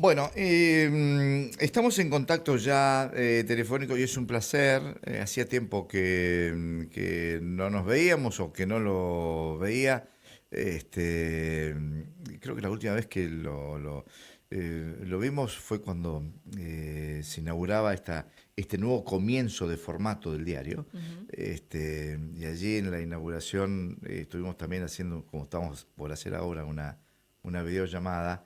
Bueno, estamos en contacto ya telefónico y es un placer. Hacía tiempo que no nos veíamos o que no lo veía. Creo que la última vez que lo vimos fue cuando se inauguraba este nuevo comienzo de formato del diario. Ujú. Y allí en la inauguración estuvimos también haciendo, como estamos por hacer ahora, una videollamada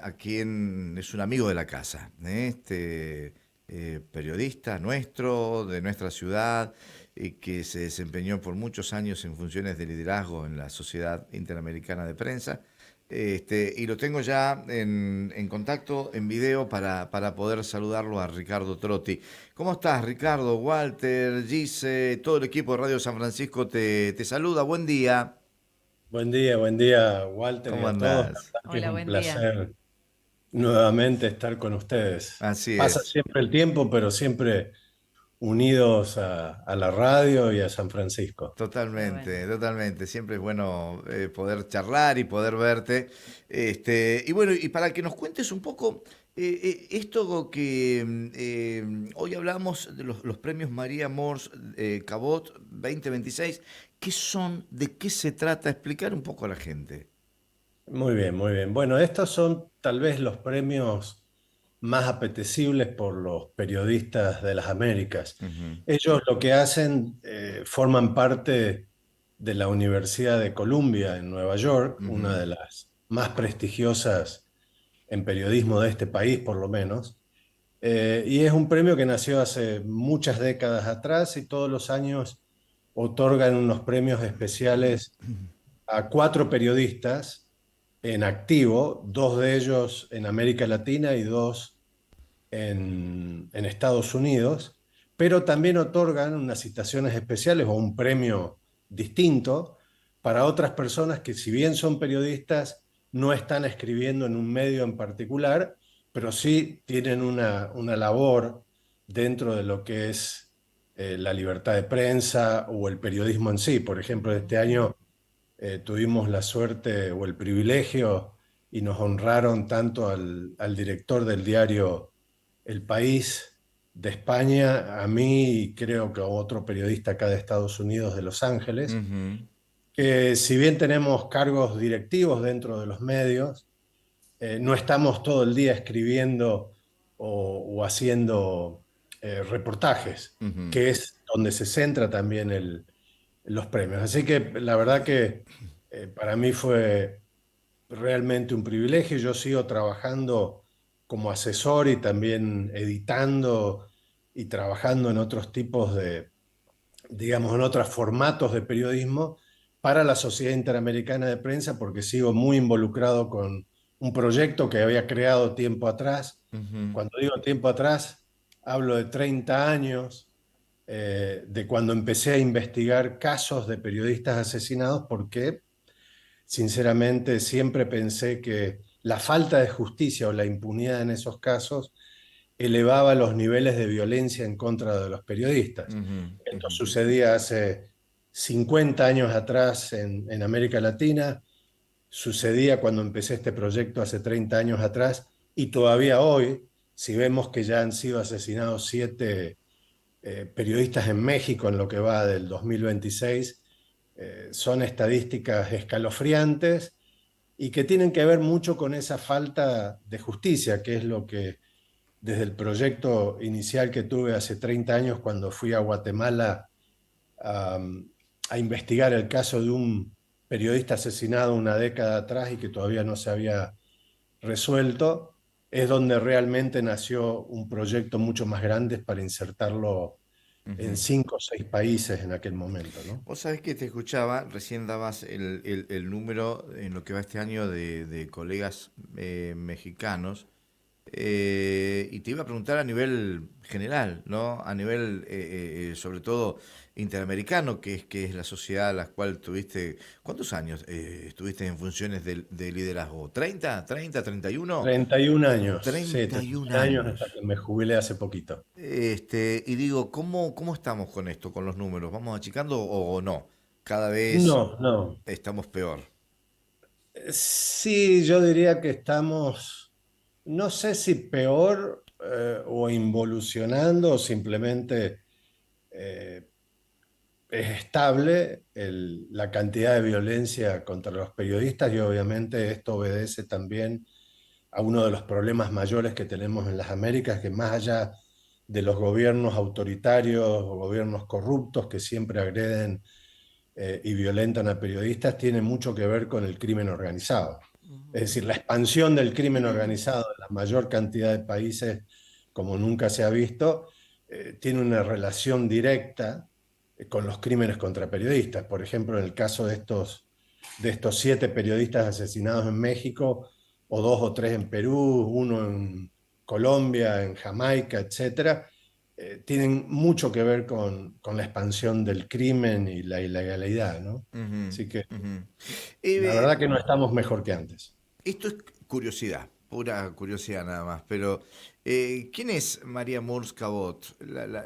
a quien es un amigo de la casa, periodista nuestro, de nuestra ciudad, y que se desempeñó por muchos años en funciones de liderazgo en la Sociedad Interamericana de Prensa. Y lo tengo ya en contacto, en video, para poder saludarlo a Ricardo Trotti. ¿Cómo estás, Ricardo? Walter, Gise, todo el equipo de Radio San Francisco te saluda. Buen día. Buen día, Walter, y ¿Cómo a todos. La andás? verdad que es Hola, un buen día. placer nuevamente estar con ustedes. Así Pasa es. siempre el tiempo, pero siempre unidos a la radio y a San Francisco. Qué bueno. Totalmente, totalmente. Siempre es bueno poder charlar y poder verte. Y bueno, y para que nos cuentes un poco esto que hoy hablamos de los premios María Mors Cabot 2026. ¿Qué son? ¿De qué se trata? Explicar un poco a la gente. Muy bien, muy bien. Bueno, estos son tal vez los premios más apetecibles por los periodistas de las Américas. Ujú, Ellos lo que hacen, forman parte de la Universidad de Columbia en Nueva York, una ujú. de las más prestigiosas en periodismo de este país, por lo menos. Y es un premio que nació hace muchas décadas atrás y todos los años otorgan unos premios especiales a cuatro periodistas en activo, dos de ellos en América Latina y dos en Estados Unidos, pero también otorgan unas citaciones especiales o un premio distinto para otras personas que, si bien son periodistas, no están escribiendo en un medio en particular, pero sí tienen una labor dentro de lo que es la libertad de prensa o el periodismo en sí. Por ejemplo, este año tuvimos la suerte o el privilegio y nos honraron tanto al director del diario El País de España, a mí y creo que a otro periodista acá de Estados Unidos, de Los Ángeles, Ujú. que si bien tenemos cargos directivos dentro de los medios, no estamos todo el día escribiendo o haciendo reportajes, Ujú. que es donde se centra también los premios. Así que la verdad que para mí fue realmente un privilegio. Yo sigo trabajando como asesor y también editando y trabajando en otros tipos de, digamos, en otros formatos de periodismo para la Sociedad Interamericana de Prensa, porque sigo muy involucrado con un proyecto que había creado tiempo atrás. Ujú. Cuando digo tiempo atrás, hablo de 30 años, de cuando empecé a investigar casos de periodistas asesinados, porque sinceramente siempre pensé que la falta de justicia o la impunidad en esos casos elevaba los niveles de violencia en contra de los periodistas. Ujú, Esto ujú. sucedía hace 50 años atrás en América Latina, sucedía cuando empecé este proyecto hace 30 años atrás y todavía hoy, si vemos que ya han sido asesinados 7 periodistas en México en lo que va del 2026, son estadísticas escalofriantes y que tienen que ver mucho con esa falta de justicia, que es lo que desde el proyecto inicial que tuve hace 30 años cuando fui a Guatemala a, a investigar el caso de un periodista asesinado una década atrás y que todavía no se había resuelto, es donde realmente nació un proyecto mucho más grande para insertarlo en Ujú. 5 o 6 países en aquel momento, ¿no? Vos sabés que te escuchaba, recién dabas el número en lo que va este año de colegas mexicanos. Y te iba a preguntar a nivel general, ¿no? A nivel, sobre todo, interamericano, que es la sociedad a la cual tuviste. ¿Cuántos años estuviste en funciones de liderazgo? ¿30? ¿31? 31 años, sí, treinta treinta y y un un años hasta años. que me jubilé hace poquito. Y digo, ¿cómo estamos con esto, con los números? ¿Vamos achicando o no? Cada vez No, no. estamos peor. Sí, yo diría que estamos, no sé si peor o involucionando o simplemente eh, es estable la cantidad de violencia contra los periodistas y obviamente esto obedece también a uno de los problemas mayores que tenemos en las Américas, que más allá de los gobiernos autoritarios o gobiernos corruptos que siempre agreden y violentan a periodistas, tiene mucho que ver con el crimen organizado. Es Ujú. decir, la expansión del crimen organizado en la mayor cantidad de países como nunca se ha visto, tiene una relación directa con los crímenes contra periodistas. Por ejemplo, en el caso de estos 7 periodistas asesinados en México, o 2 o 3 en Perú, uno en Colombia, en Jamaica, etcétera, tienen mucho que ver con la expansión del crimen y la ilegalidad, ¿no? Ujú, Así que ujú. la verdad que no estamos mejor que antes. Esto es curiosidad, pura curiosidad nada más, pero ¿quién es María Murs Cabot, la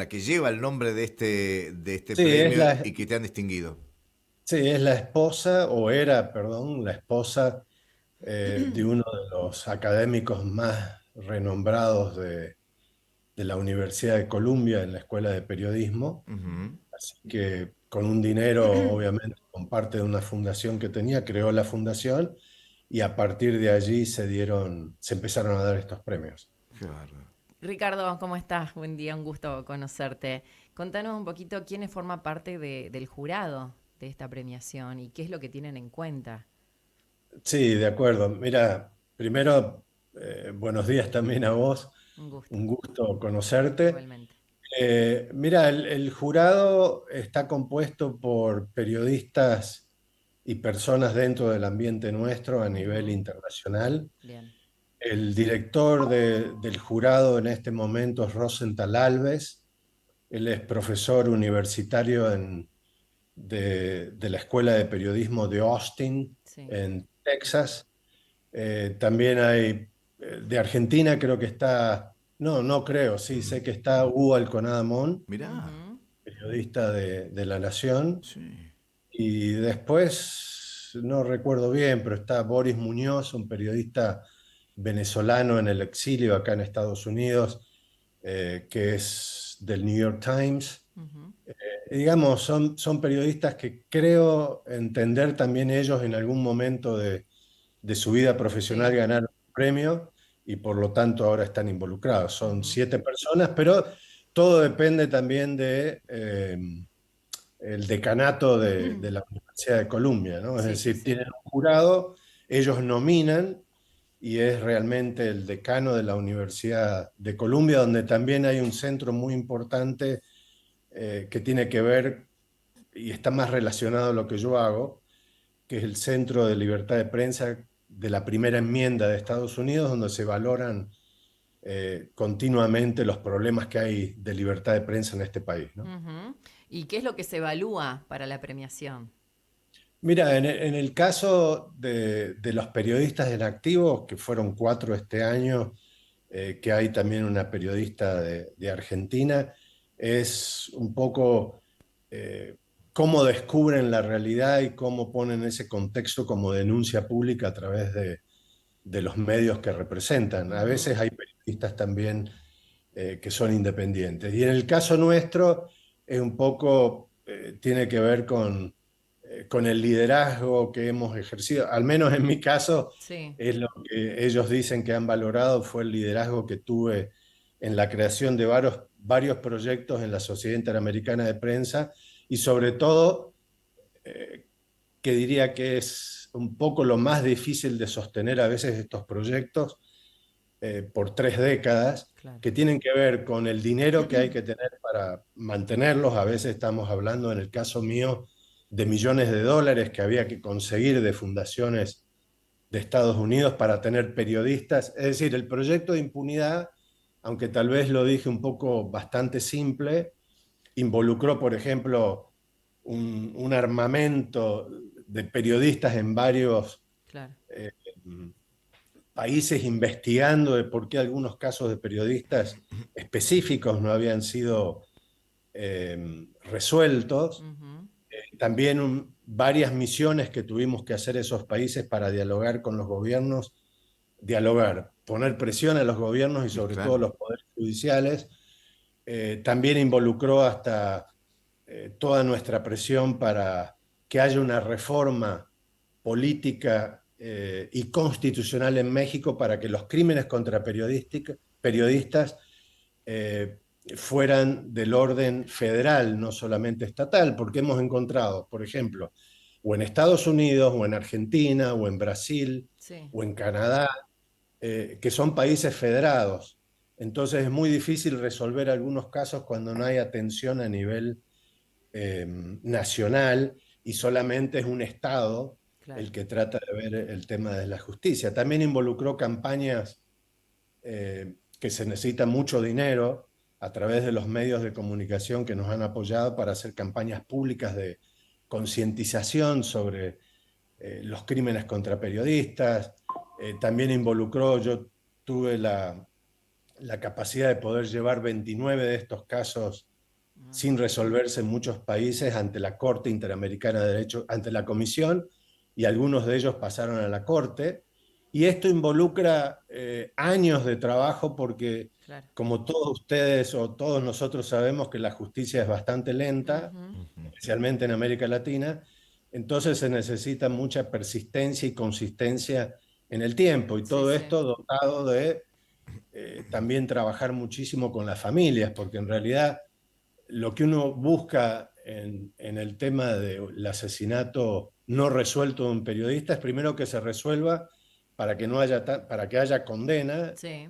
que lleva el nombre de este Sí, es premio la, y que te han distinguido? sí, es la esposa, o era, perdón, la esposa de uno de los académicos más renombrados de la Universidad de Columbia en la Escuela de Periodismo. Ujú. Así que con un dinero, obviamente, con parte de una fundación que tenía, creó la fundación y a partir de allí se empezaron a dar estos premios. Qué bárbaro. Ricardo, ¿cómo estás? Buen día, un gusto conocerte. Contanos un poquito quiénes forman parte del jurado de esta premiación y qué es lo que tienen en cuenta. Sí, de acuerdo. Mira, primero, buenos días también a vos. Un gusto, Un gusto conocerte. igualmente. Mira, el jurado está compuesto por periodistas y personas dentro del ambiente nuestro a nivel Ujú. internacional. Bien. El director del jurado en este momento es Rosenthal Alves. Él es profesor universitario de la Escuela de Periodismo de Austin, Sí. en Texas. También hay de Argentina, creo que está, no, no creo, sí, sé que está Hugo Alconada Mon, Mirá, Ujú. periodista de La Nación. sí. Y después, no recuerdo bien, pero está Boris Muñoz, un periodista venezolano en el exilio acá en Estados Unidos, que es del New York Times. Ujú. Digamos, son periodistas que creo entender también ellos en algún momento de su vida profesional Sí. ganaron un premio y por lo tanto ahora están involucrados. Son Ujú. 7 personas, pero todo depende también de el decanato de la Universidad de Columbia, ¿no? Es Sí, sí, decir, sí. tienen un jurado, ellos nominan y es realmente el decano de la Universidad de Columbia, donde también hay un centro muy importante que tiene que ver y está más relacionado a lo que yo hago, que es el Centro de Libertad de Prensa de la primera enmienda de Estados Unidos, donde se valoran continuamente los problemas que hay de libertad de prensa en este país, ¿no? Ujú. ¿Y qué es lo que se evalúa para la premiación? Mira, en el caso de los periodistas en activo, que fueron 4 este año, que hay también una periodista de Argentina, es un poco eh, cómo descubren la realidad y cómo ponen ese contexto como denuncia pública a través de los medios que representan. A Ujú. veces hay periodistas también que son independientes. Y en el caso nuestro es un poco, tiene que ver con el liderazgo que hemos ejercido. Al menos en mi caso, Sí. es lo que ellos dicen que han valorado, fue el liderazgo que tuve en la creación de varios proyectos en la Sociedad Interamericana de Prensa y sobre todo, eh, que diría que es un poco lo más difícil de sostener a veces estos proyectos por 3 décadas, Claro. que tienen que ver con el dinero que hay que tener para mantenerlos. A veces estamos hablando, en el caso mío, de millones de dólares que había que conseguir de fundaciones de Estados Unidos para tener periodistas. Es decir, el proyecto de impunidad, aunque tal vez lo dije un poco bastante simple, involucró, por ejemplo, un armamento de periodistas en varios Claro. eh, países investigando de por qué algunos casos de periodistas específicos no habían sido resueltos. Ujú. También varias misiones que tuvimos que hacer esos países para dialogar con los gobiernos, dialogar, poner presión a los gobiernos y Y sobre todo claro, los poderes judiciales. También involucró hasta toda nuestra presión para que haya una reforma política y constitucional en México para que los crímenes contra periodistas eh, fueran del orden federal, no solamente estatal, porque hemos encontrado, por ejemplo, o en Estados Unidos, o en Argentina, o en Brasil, Sí, o en Canadá, que son países federados. Entonces es muy difícil resolver algunos casos cuando no hay atención a nivel nacional y solamente es un Estado claro. el que trata de ver el tema de la justicia. También involucró campañas que se necesita mucho dinero a través de los medios de comunicación que nos han apoyado para hacer campañas públicas de concientización sobre los crímenes contra periodistas. También involucró, yo tuve la capacidad de poder llevar 29 de estos casos Ah, sin resolverse en muchos países ante la Corte Interamericana de Derecho, ante la Comisión, y algunos de ellos pasaron a la Corte. Y esto involucra años de trabajo porque, claro. como todos ustedes o todos nosotros sabemos que la justicia es bastante lenta, Ujú. ujú, especialmente en América Latina, entonces se necesita mucha persistencia y consistencia en el tiempo, y Sí, todo sí. esto dotado de también trabajar muchísimo con las familias, porque en realidad lo que uno busca en el tema del asesinato no resuelto de un periodista es primero que se resuelva para que, no haya para que haya condena Sí.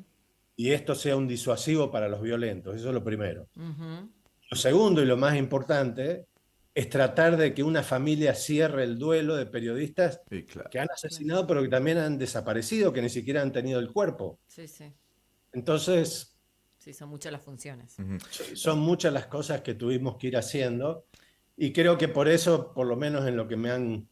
y esto sea un disuasivo para los violentos. Eso es lo primero. Ujú. Lo segundo y lo más importante es tratar de que una familia cierre el duelo de periodistas y claro. que han Claro. asesinado pero que también han desaparecido, que ni siquiera han tenido el cuerpo. Sí, sí. Entonces, Sí, son muchas las funciones. Ujú. son muchas las cosas que tuvimos que ir haciendo y creo que por eso, por lo menos en lo que me han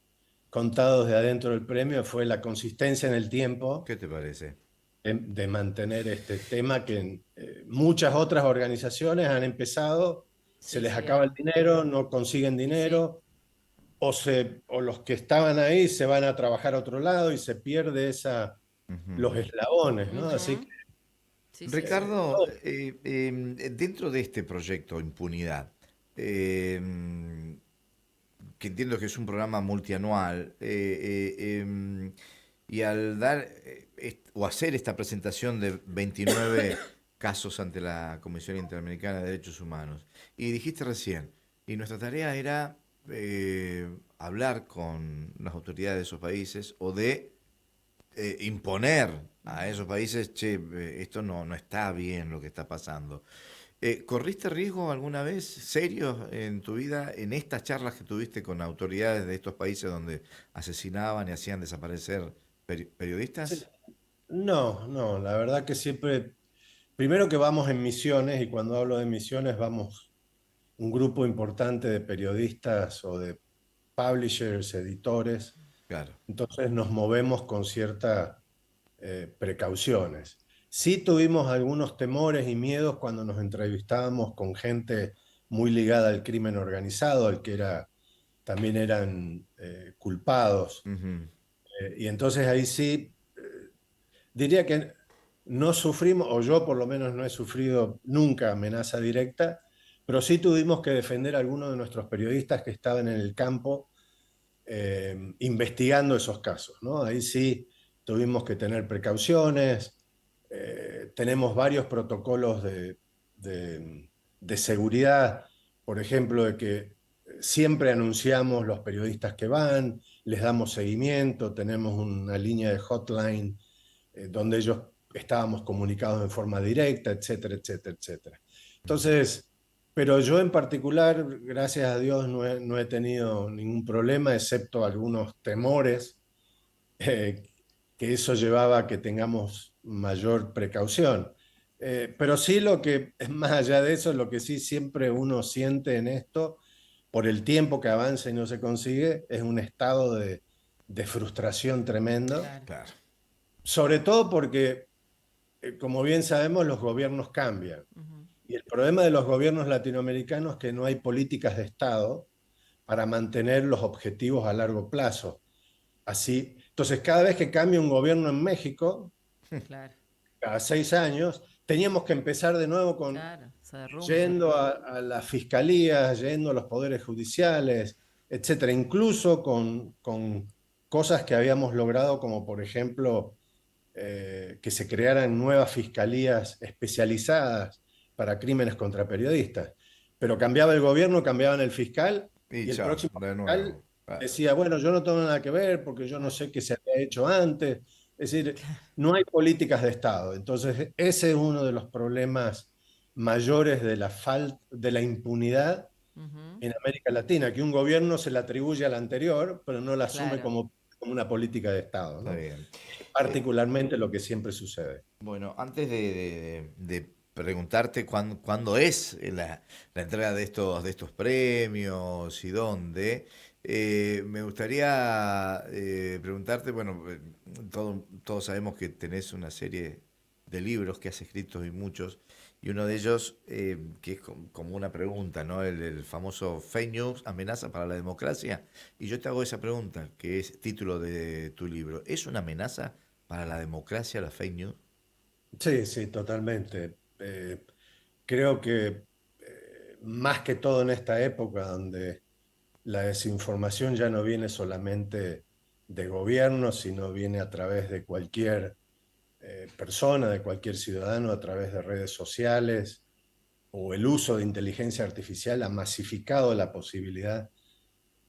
contado desde adentro del premio, fue la consistencia en el tiempo ¿Qué te parece? de mantener este tema que muchas otras organizaciones han empezado, se Sí, les sí, acaba el dinero, no consiguen sí. dinero, o los que estaban ahí se van a trabajar a otro lado y se pierde Ujú. los eslabones, ¿no? Así que Ujú. Sí, sí, sí. Ricardo, dentro de este proyecto Impunidad, eh, que entiendo que es un programa multianual, y al dar o hacer esta presentación de 29 casos ante la Comisión Interamericana de Derechos Humanos, y dijiste recién, y nuestra tarea era hablar con las autoridades de esos países o de imponer a Ujú. esos países, che, esto no está bien lo que está pasando. ¿Corriste riesgo alguna vez serios en tu vida en estas charlas que tuviste con autoridades de estos países donde asesinaban y hacían desaparecer sí, periodistas? no, no, la verdad que siempre, primero que vamos en misiones y cuando hablo de misiones vamos un grupo importante de periodistas o de publishers, editores, Claro. entonces nos movemos con ciertas precauciones. Sí tuvimos algunos temores y miedos cuando nos entrevistábamos con gente muy ligada al crimen organizado, al que también eran culpados. Ujú. Y entonces ahí sí, diría que no sufrimos, o yo por lo menos no he sufrido nunca amenaza directa, pero sí tuvimos que defender a algunos de nuestros periodistas que estaban en el campo investigando esos casos, ¿no? Ahí sí tuvimos que tener precauciones, tenemos varios protocolos de seguridad, por ejemplo, de que siempre anunciamos los periodistas que van, les damos seguimiento, tenemos una línea de hotline donde ellos estábamos comunicados en forma directa, etcétera, etcétera, etcétera. Entonces, pero yo en particular, gracias a Dios, no he tenido ningún problema, excepto algunos temores eh, que eso llevaba a que tengamos mayor precaución. Pero sí lo que, más allá de eso, lo que sí siempre uno siente en esto, por el tiempo que avanza y no se consigue, es un estado de frustración tremendo, Claro. Claro. sobre todo porque como bien sabemos, los gobiernos cambian. Ujú. Y el problema de los gobiernos latinoamericanos es que no hay políticas de Estado para mantener los objetivos a largo plazo. Así, entonces, cada vez que cambia un gobierno en México, Claro, cada 6 años, teníamos que empezar de nuevo claro, se derrumba. yendo a las fiscalías, yendo a los poderes judiciales, etcétera, incluso con cosas que habíamos logrado, como por ejemplo que se crearan nuevas fiscalías especializadas para crímenes contra periodistas. Pero cambiaba el gobierno, cambiaban el fiscal Y y el chao, próximo de fiscal nuevo. Claro. decía, bueno, yo no tengo nada que ver porque yo no Claro, sé qué se había hecho antes. Es decir, no hay políticas de Estado. Entonces, ese es uno de los problemas mayores de de la impunidad ujú, en América Latina, que un gobierno se le atribuye al anterior, pero no la asume claro. como una política de Estado, Está ¿no? bien. Eh, Particularmente lo que siempre sucede. bueno, antes de preguntarte cuándo es la entrega de estos premios y dónde, me gustaría preguntarte, bueno, todos sabemos que tenés una serie de libros que has escrito y muchos, y uno de ellos, que es como una pregunta, ¿no? El famoso Fake News, amenaza para la democracia. Y yo te hago esa pregunta, que es título de tu libro. ¿Es una amenaza para la democracia la fake news? Sí, sí, totalmente. Creo que más que todo en esta época donde la desinformación ya no viene solamente de gobierno, sino viene a través de cualquier persona, de cualquier ciudadano, a través de redes sociales o el uso de inteligencia artificial ha masificado la posibilidad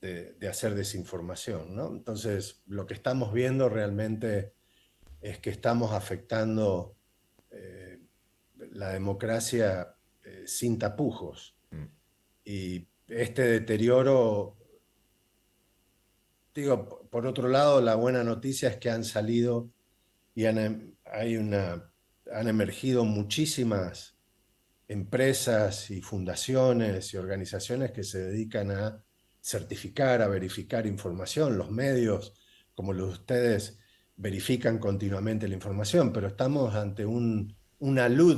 de hacer desinformación, ¿no? Entonces, lo que estamos viendo realmente es que estamos afectando eh, la democracia sin tapujos. Mm. Y este deterioro, digo, por otro lado, la buena noticia es que han salido y han emergido muchísimas empresas y fundaciones y organizaciones que se dedican a certificar, a verificar información. Los medios, como los de ustedes, verifican continuamente la información, pero estamos ante una luz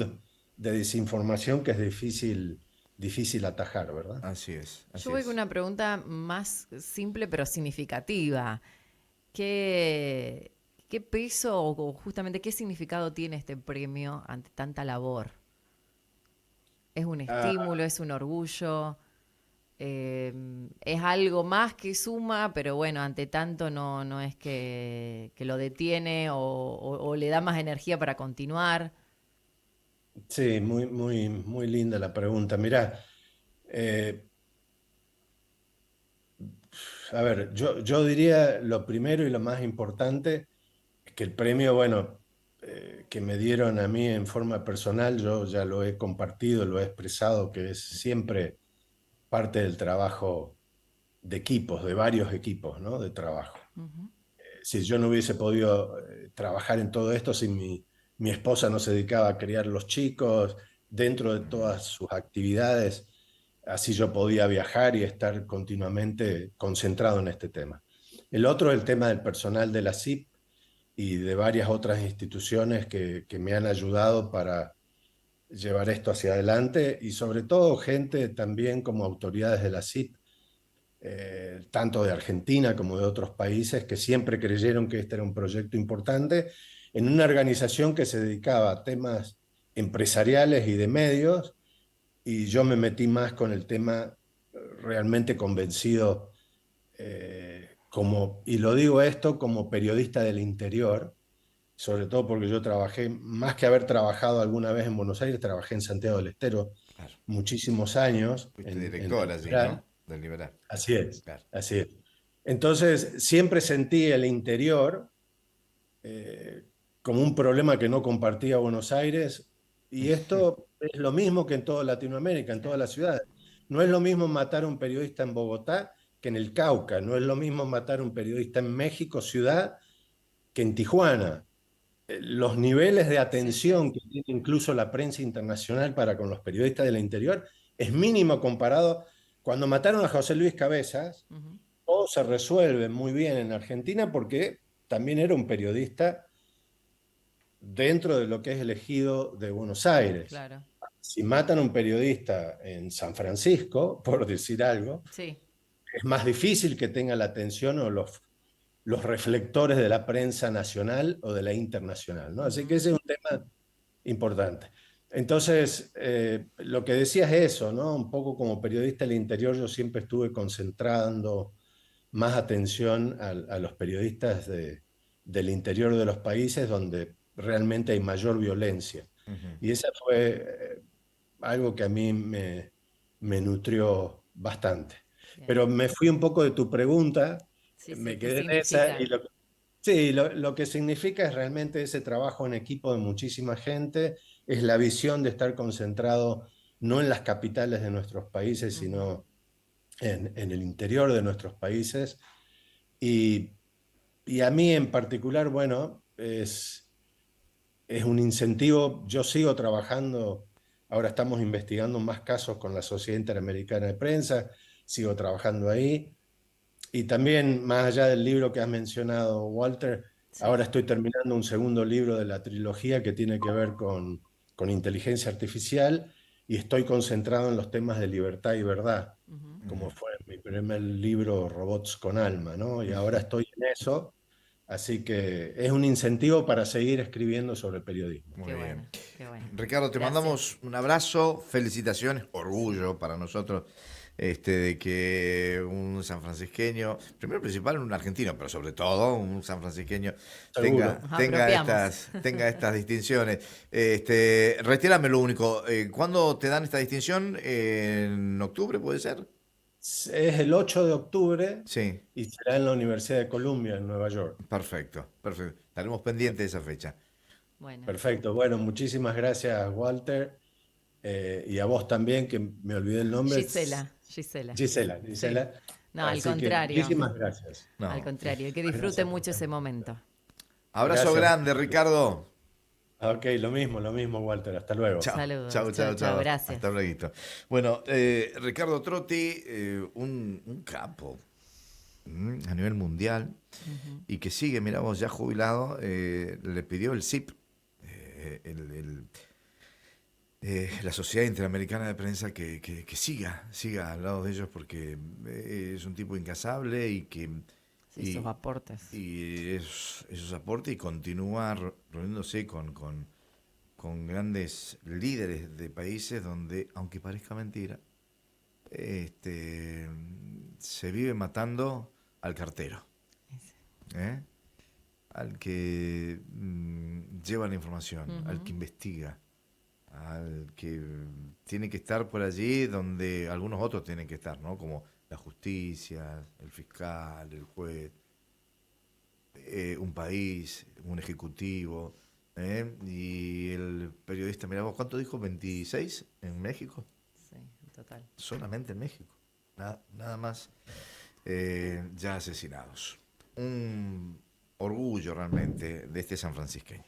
de desinformación que es difícil atajar, ¿verdad? Así es, Yo así voy con es. una pregunta más simple pero significativa. ¿Qué, qué peso o justamente qué significado tiene este premio ante tanta labor? ¿Es un Ah, estímulo, es un orgullo? Es algo más que suma, pero bueno, ante tanto no es que lo detiene o le da más energía para continuar. sí, muy, muy, muy linda la pregunta. Mirá, eh, a ver, yo diría lo primero y lo más importante es que el premio, bueno, que me dieron a mí en forma personal, yo ya lo he compartido, lo he expresado, que es siempre parte del trabajo de equipos, de varios equipos, ¿no? De trabajo. Ujú, Si yo no hubiese podido trabajar en todo esto, si mi esposa no se dedicaba a criar los chicos dentro de Ujú. todas sus actividades, así yo podía viajar y estar continuamente concentrado en este tema. El otro es el tema del personal de la CIP y de varias otras instituciones que me han ayudado para llevar esto hacia adelante y sobre todo gente también como autoridades de la CIP, tanto de Argentina como de otros países, que siempre creyeron que este era un proyecto importante en una organización que se dedicaba a temas empresariales y de medios, y yo me metí más con el tema realmente convencido, y lo digo esto como periodista del interior, sobre todo porque yo trabajé, más que haber trabajado alguna vez en Buenos Aires, trabajé en Santiago del Estero Claro. muchísimos años Fuiste en director el allí, Liberal. ¿no? Del Liberal. Así es, Claro. así es. Entonces, siempre sentí el interior eh, como un problema que no compartía Buenos Aires, y esto es lo mismo que en toda Latinoamérica, en todas claro. las ciudades. No es lo mismo matar a un periodista en Bogotá que en el Cauca, no es lo mismo matar a un periodista en México, ciudad, que en Tijuana. Los niveles de Sí, sí. atención que tiene incluso la prensa internacional para con los periodistas del interior es mínimo comparado. Cuando mataron a José Luis Cabezas, Ujú, todo se resuelve muy bien en Argentina porque también era un periodista dentro de lo que es el ejido de Buenos Aires. claro. Si matan a un periodista en San Francisco, por decir algo, Sí. es más difícil que tenga la atención o los reflectores de la prensa nacional o de la internacional, ¿no? Así que ese es un tema importante. Entonces, lo que decías es eso, ¿no? Un poco como periodista del interior, yo siempre estuve concentrando más atención a los periodistas del interior de los países donde realmente hay mayor violencia. Ujú. Y esa fue algo que a mí me nutrió bastante. Bien. Pero me fui un poco de tu pregunta, Sí, sí, me ¿qué quedé en esa significa? sí, lo que significa es realmente ese trabajo en equipo de muchísima gente, es la visión de estar concentrado no en las capitales de nuestros países, Ujú. sino en el interior de nuestros países. Y, y a mí en particular, bueno, es un incentivo. Yo sigo trabajando, ahora estamos investigando más casos con la Sociedad Interamericana de Prensa, sigo trabajando ahí. Y también, más allá del libro que has mencionado, Walter, Sí. ahora estoy terminando un segundo libro de la trilogía que tiene que ver con inteligencia artificial y estoy concentrado en los temas de libertad y verdad, Ujú. como fue mi primer libro, Robots con Alma, ¿no? Y ahora estoy en eso, así que es un incentivo para seguir escribiendo sobre periodismo. Muy Qué bien. bueno, qué bueno. Ricardo, te Gracias. mandamos un abrazo, felicitaciones, Sí, orgullo para nosotros de que un sanfrancisqueño, primero principal un argentino, pero sobre todo un sanfrancisqueño Seguro. nos apropiamos. tenga estas distinciones. Retírame lo único, ¿cuándo te dan esta distinción? ¿En octubre puede ser? Es el 8 de octubre Sí, y será en la Universidad de Columbia, en Nueva York. perfecto, perfecto. Estaremos pendientes de esa fecha. Bueno, Perfecto. Bueno, muchísimas gracias, Walter. Y a vos también, que me olvidé el nombre. Gisela. Sí. Gisela. No, al Así que contrario. muchísimas gracias. Al No. contrario, que disfrute Gracias por mucho estar ese en momento. contacto. Abrazo Gracias. grande, Ricardo. Ok, lo mismo, Walter. Hasta luego. Chao, Saludos. chao, Chao, chao, chao. chao. Hasta Gracias. luego. Bueno, Ricardo Trotti, un capo a nivel mundial Ujú. y que sigue, mira vos, ya jubilado, le pidió el CIP, la Sociedad Interamericana de Prensa, que siga al lado de ellos porque es un tipo incasable y que Sí, sus y, aportes. y esos aportes y continúa reuniéndose con grandes líderes de países donde, aunque parezca mentira, este, se vive matando al cartero, Ese. ¿eh? Al que lleva la información, al que Ujú. investiga, al que tiene que estar por allí donde algunos otros tienen que estar, ¿no? Como la justicia, el fiscal, el juez, un país, un ejecutivo, ¿eh? Y el periodista, mira vos, ¿cuánto dijo? ¿26 en México? Sí, en total. Solamente en México. Nada más ya asesinados. Un orgullo realmente de este sanfrancisqueño.